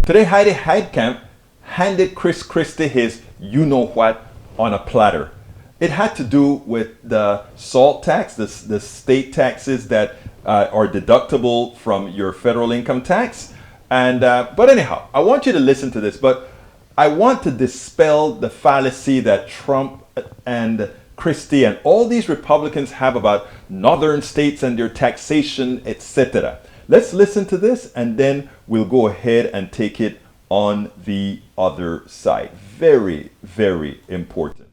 Today, Heidi Heitkamp handed Christie his you-know-what on a platter. It had to do with the SALT tax, the state taxes that are deductible from your federal income tax. And but anyhow, I want you to listen to this, but I want to dispel the fallacy that Trump and Christie and all these Republicans have about northern states and their taxation, etc. Let's listen to this and then we'll go ahead and take it on the other side. Very, very important.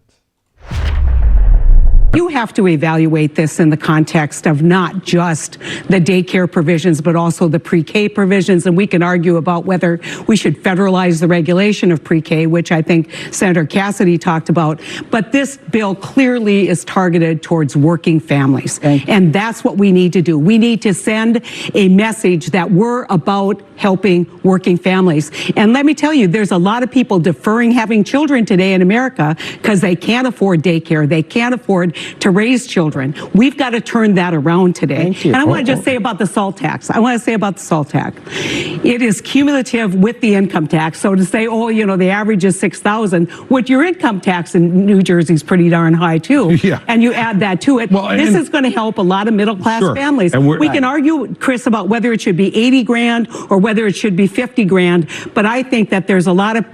You have to evaluate this in the context of not just the daycare provisions, but also the pre-K provisions. And we can argue about whether we should federalize the regulation of pre-K, which I think Senator Cassidy talked about. But this bill clearly is targeted towards working families. And that's what we need to do. We need to send a message that we're about helping working families. And let me tell you, there's a lot of people deferring having children today in America because they can't afford daycare. They can't afford to raise children. We've got to turn that around today. And I want to just say about the SALT tax. It is cumulative with the income tax. So to say, oh, you know, the average is $6,000, what your income tax in New Jersey is pretty darn high too. Yeah. And you add that to it. Well, this is going to help a lot of middle class families. And we can argue, Chris, about whether it should be 80 grand or whether it should be 50 grand. But I think that there's a lot of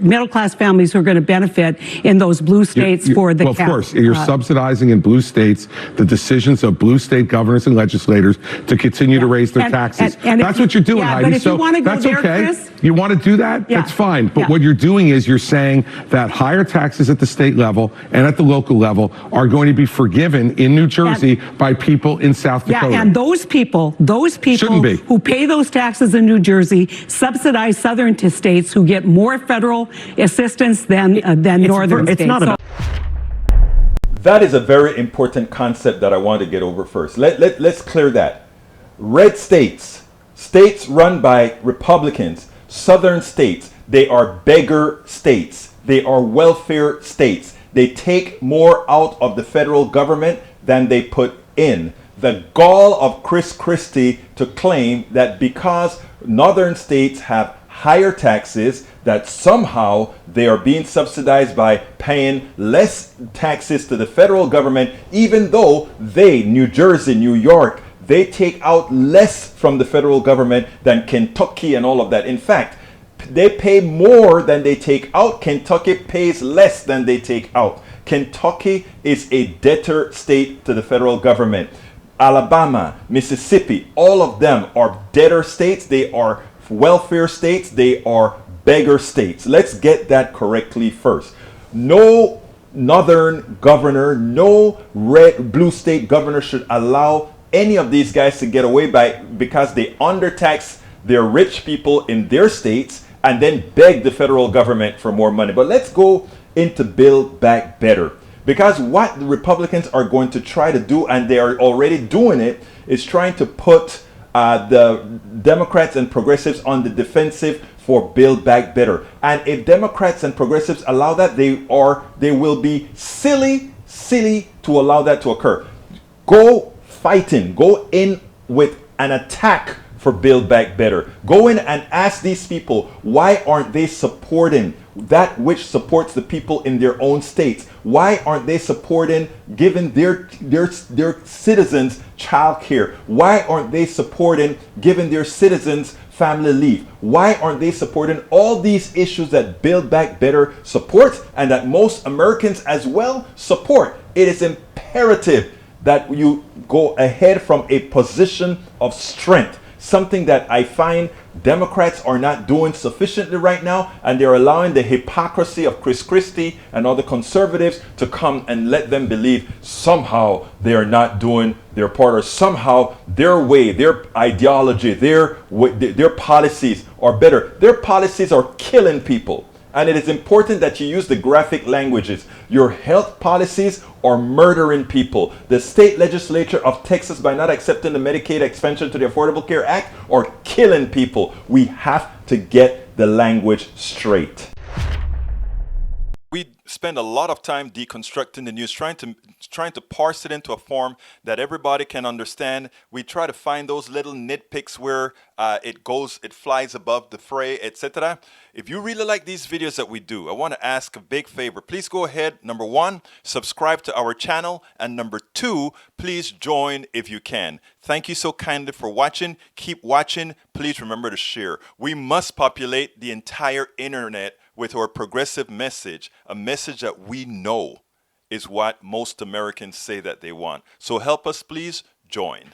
middle class families who are going to benefit in those blue states for the cap. Of course, you're subsidizing in blue states the decisions of blue state governors and legislators to continue to raise their taxes. And that's what you're doing, Heidi. But if you want to go there, Chris, you want to do that? That's fine. But what you're doing is you're saying that higher taxes at the state level and at the local level are going to be forgiven in New Jersey by people in South Dakota. Yeah, and those people who pay those taxes in New Jersey subsidize southern states who get more federal assistance than northern states. It's not about that is a very important concept that I want to get over first. Let's clear that. Red states, states run by Republicans, southern states, they are beggar states. They are welfare states. They take more out of the federal government than they put in. The gall of Christie to claim that because northern states have higher taxes, that somehow they are being subsidized by paying less taxes to the federal government, even though they, New Jersey, New York, they take out less from the federal government than Kentucky and all of that. In fact, they pay more than they take out. Kentucky pays less than they take out. Kentucky is a debtor state to the federal government. Alabama, Mississippi, all of them are debtor states. They are welfare states. They are beggar states. Let's get that correctly first. No northern governor, no blue state governor should allow any of these guys to get away because they undertax their rich people in their states and then beg the federal government for more money. But let's go into Build Back Better, because what the Republicans are going to try to do, and they are already doing it, is trying to put the Democrats and progressives on the defensive for Build Back Better. And if Democrats and progressives allow that, they will be silly to allow that to occur. Go fighting, go in with an attack for Build Back Better. Go in and ask these people, why aren't they supporting that which supports the people in their own states? Why aren't they supporting giving their citizens child care? Why aren't they supporting giving their citizens family leave? Why aren't they supporting all these issues that Build Back Better supports and that most Americans as well support? It is imperative that you go ahead from a position of strength, something that I find Democrats are not doing sufficiently right now, and they're allowing the hypocrisy of Christie and other conservatives to come and let them believe somehow they are not doing their part, or somehow their way, their ideology, their policies are better. Their policies are killing people. And it is important that you use the graphic languages. Your health policies are murdering people. The state legislature of Texas, by not accepting the Medicaid expansion to the Affordable Care Act, are killing people. We have to get the language straight. spend a lot of time deconstructing the news, trying to parse it into a form that everybody can understand. We try to find those little nitpicks where it flies above the fray, etc. If you really like these videos that we do, I want to ask a big favor. Please go ahead, number 1, subscribe to our channel, and number 2, please join if you can. Thank you so kindly for watching. Keep watching. Please remember to share. We must populate the entire internet with our progressive message, a message that we know is what most Americans say that they want. So help us, please join.